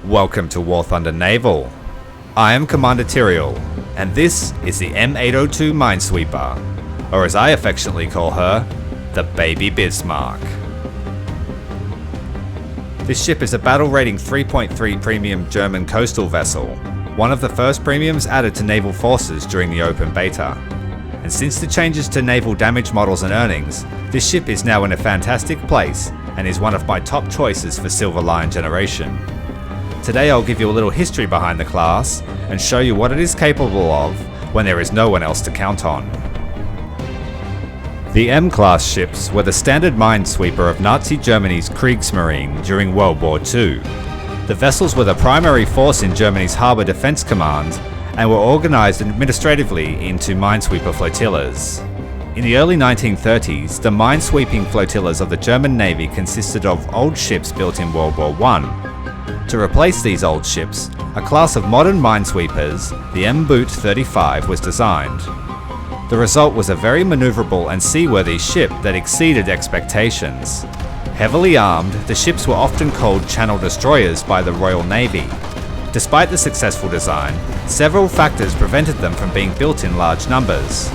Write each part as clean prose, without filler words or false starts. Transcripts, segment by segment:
Welcome to WarThunder Naval. I am Commander Tyrael, and this is the M-802 Minesweeper, or as I affectionately call her, the Baby Bismark. This ship is a battle rating 3.3 premium German coastal vessel, one of the first premiums added to naval forces during the open beta. And since the changes to naval damage models and earnings, this ship is now in a fantastic place and is one of my top choices for Silver Line generation. Today I'll give you a little history behind the class and show you what it is capable of when there is no one else to count on. The M-class ships were the standard minesweeper of Nazi Germany's Kriegsmarine during World War II. The vessels were the primary force in Germany's harbour defence command and were organised administratively into minesweeper flotillas. In the early 1930s, the minesweeping flotillas of the German Navy consisted of old ships built in World War I. To replace these old ships, a class of modern minesweepers, the Mboot 35, was designed. The result was a very manoeuvrable and seaworthy ship that exceeded expectations. Heavily armed, the ships were often called channel destroyers by the Royal Navy. Despite the successful design, several factors prevented them from being built in large numbers.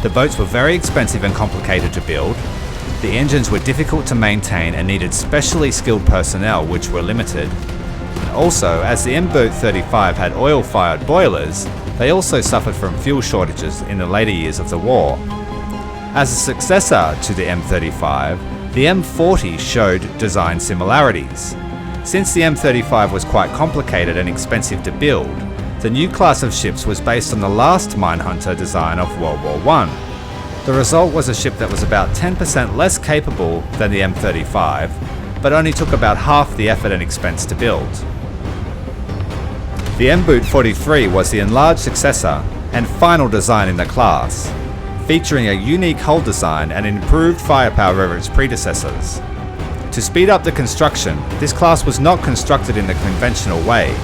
The boats were very expensive and complicated to build. The engines were difficult to maintain and needed specially skilled personnel, which were limited. And also, as the Mboot 35 had oil-fired boilers, they also suffered from fuel shortages in the later years of the war. As a successor to the M35, the M40 showed design similarities. Since the M35 was quite complicated and expensive to build, the new class of ships was based on the last minehunter design of World War I. The result was a ship that was about 10% less capable than the M35, but only took about half the effort and expense to build. The Mboot 43 was the enlarged successor and final design in the class, featuring a unique hull design and improved firepower over its predecessors. To speed up the construction, this class was not constructed in the conventional way,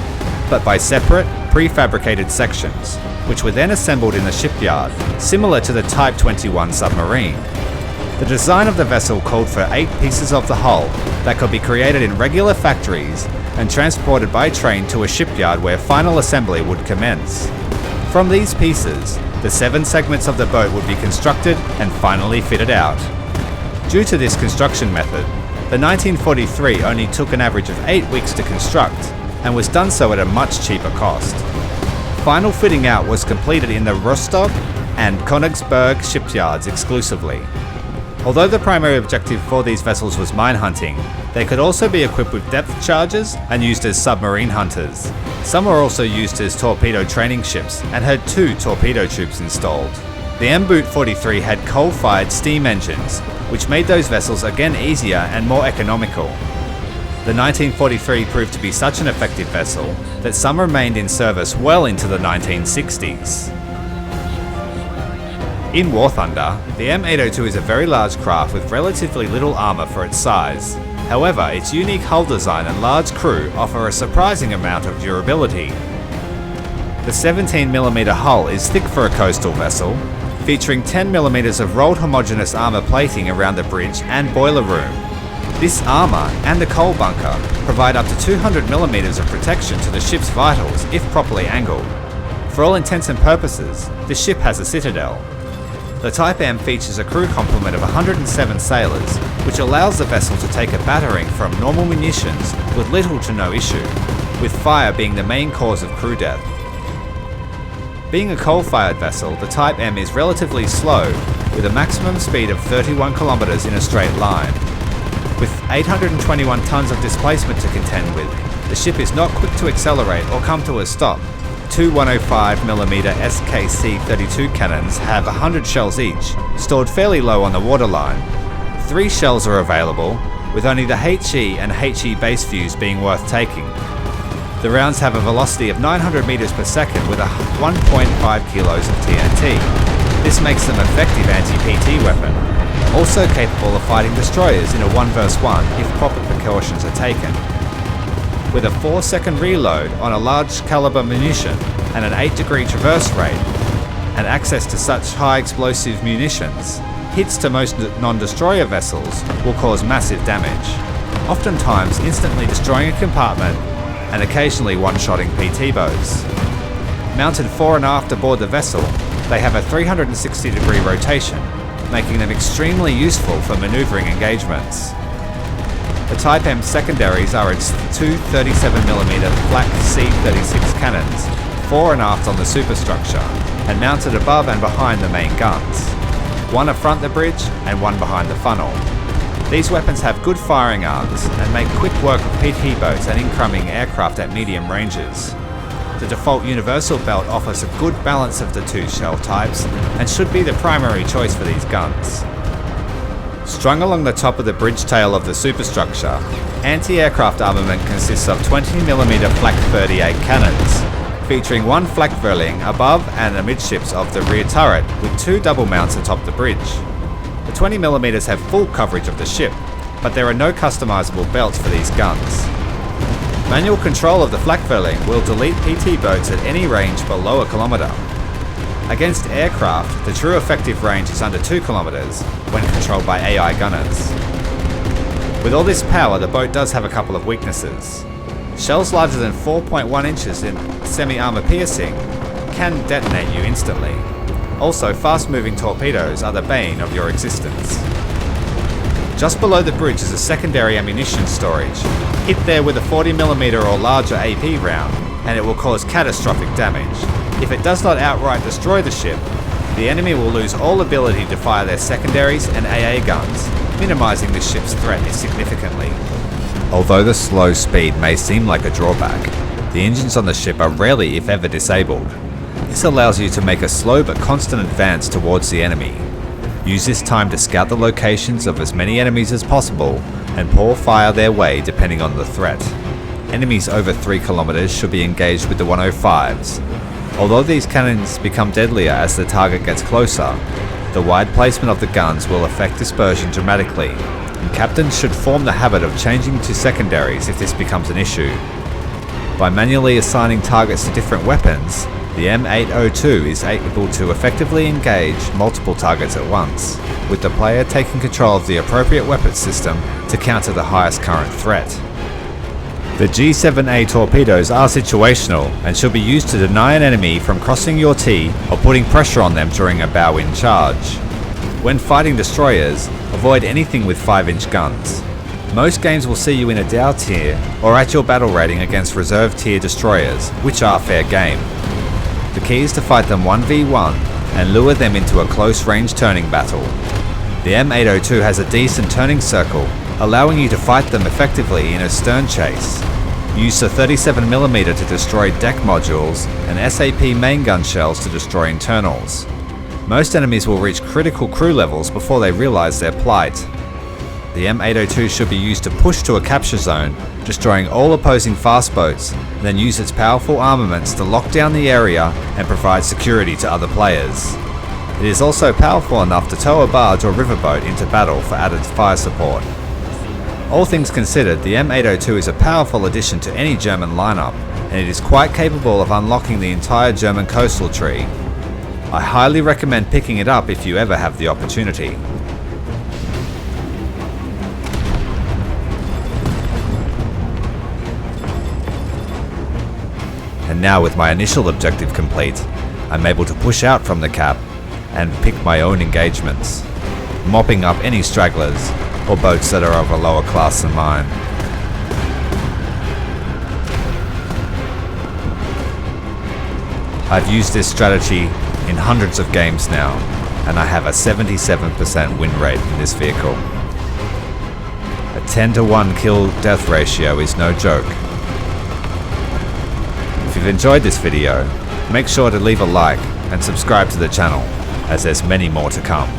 but by separate, prefabricated sections, which were then assembled in the shipyard, similar to the Type 21 submarine. The design of the vessel called for 8 pieces of the hull that could be created in regular factories and transported by train to a shipyard where final assembly would commence. From these pieces, the 7 segments of the boat would be constructed and finally fitted out. Due to this construction method, the 1943 only took an average of 8 weeks to construct and was done so at a much cheaper cost. Final fitting out was completed in the Rostock and Königsberg shipyards exclusively. Although the primary objective for these vessels was mine hunting, they could also be equipped with depth charges and used as submarine hunters. Some were also used as torpedo training ships and had 2 torpedo tubes installed. The Mboot 43 had coal-fired steam engines, which made those vessels again easier and more economical. The 1943 proved to be such an effective vessel that some remained in service well into the 1960s. In WarThunder, the M-802 is a very large craft with relatively little armour for its size. However, its unique hull design and large crew offer a surprising amount of durability. The 17mm hull is thick for a coastal vessel, featuring 10mm of rolled homogeneous armour plating around the bridge and boiler room. This armour and the coal bunker provide up to 200mm of protection to the ship's vitals if properly angled. For all intents and purposes, the ship has a citadel. The Type M features a crew complement of 107 sailors, which allows the vessel to take a battering from normal munitions with little to no issue, with fire being the main cause of crew death. Being a coal-fired vessel, the Type M is relatively slow, with a maximum speed of 31 km in a straight line. With 821 tons of displacement to contend with, the ship is not quick to accelerate or come to a stop. 2 105mm SKC-32 cannons have 100 shells each, stored fairly low on the waterline. 3 shells are available, with only the HE and HE base fuse being worth taking. The rounds have a velocity of 900 meters per second with 1.5 kilos of TNT. This makes them an effective anti-PT weapon. Also capable of fighting destroyers in a 1 vs 1 if proper precautions are taken. With a 4-second reload on a large caliber munition and an 8-degree traverse rate, and access to such high explosive munitions, hits to most non-destroyer vessels will cause massive damage, oftentimes instantly destroying a compartment and occasionally one-shotting PT boats. Mounted fore and aft aboard the vessel, they have a 360-degree rotation, making them extremely useful for maneuvering engagements. The Type M Secondaries are its two 37mm flak C-36 cannons, fore and aft on the superstructure, and mounted above and behind the main guns. One affront the bridge and one behind the funnel. These weapons have good firing arcs and make quick work of PT boats and incoming aircraft at medium ranges. The default universal belt offers a good balance of the two shell types and should be the primary choice for these guns. Strung along the top of the bridge tail of the superstructure, anti-aircraft armament consists of 20mm flak 38 cannons, featuring one flak Verling above and amidships of the rear turret with two double mounts atop the bridge. The 20mm have full coverage of the ship, but there are no customizable belts for these guns. Manual control of the flak Verling will delete PT boats at any range below a kilometre. Against aircraft, the true effective range is under 2 kilometres when controlled by AI gunners. With all this power, the boat does have a couple of weaknesses. Shells larger than 4.1 inches in semi-armour piercing can detonate you instantly. Also, fast-moving torpedoes are the bane of your existence. Just below the bridge is a secondary ammunition storage. Hit there with a 40mm or larger AP round, and it will cause catastrophic damage. If it does not outright destroy the ship, the enemy will lose all ability to fire their secondaries and AA guns, minimizing the ship's threat significantly. Although the slow speed may seem like a drawback, the engines on the ship are rarely if ever disabled. This allows you to make a slow but constant advance towards the enemy. Use this time to scout the locations of as many enemies as possible and pour fire their way depending on the threat. Enemies over 3 kilometers should be engaged with the 105s. Although these cannons become deadlier as the target gets closer, the wide placement of the guns will affect dispersion dramatically, and captains should form the habit of changing to secondaries if this becomes an issue. By manually assigning targets to different weapons, the M-802 is able to effectively engage multiple targets at once, with the player taking control of the appropriate weapon system to counter the highest current threat. The G7A torpedoes are situational and should be used to deny an enemy from crossing your T or putting pressure on them during a bow-in charge. When fighting destroyers, avoid anything with 5-inch guns. Most games will see you in a Dow tier or at your battle rating against reserve tier destroyers, which are fair game. The key is to fight them 1v1 and lure them into a close range turning battle. The M802 has a decent turning circle, allowing you to fight them effectively in a stern chase. Use the 37mm to destroy deck modules and SAP main gun shells to destroy internals. Most enemies will reach critical crew levels before they realize their plight. The M802 should be used to push to a capture zone, destroying all opposing fast boats, then use its powerful armaments to lock down the area and provide security to other players. It is also powerful enough to tow a barge or riverboat into battle for added fire support. All things considered, the M802 is a powerful addition to any German lineup, and it is quite capable of unlocking the entire German coastal tree. I highly recommend picking it up if you ever have the opportunity. And now, with my initial objective complete, I'm able to push out from the cap and pick my own engagements, mopping up any stragglers or boats that are of a lower class than mine. I've used this strategy in hundreds of games now, and I have a 77% win rate in this vehicle. A 10-to-1 kill death ratio is no joke. If you've enjoyed this video, make sure to leave a like and subscribe to the channel, as there's many more to come.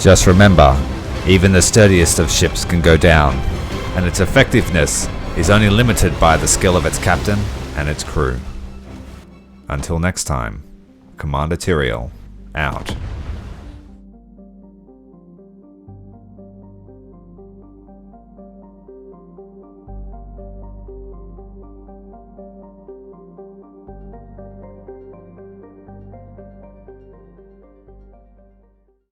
Just remember, even the sturdiest of ships can go down, and its effectiveness is only limited by the skill of its captain and its crew. Until next time, Commander Tyrael, out.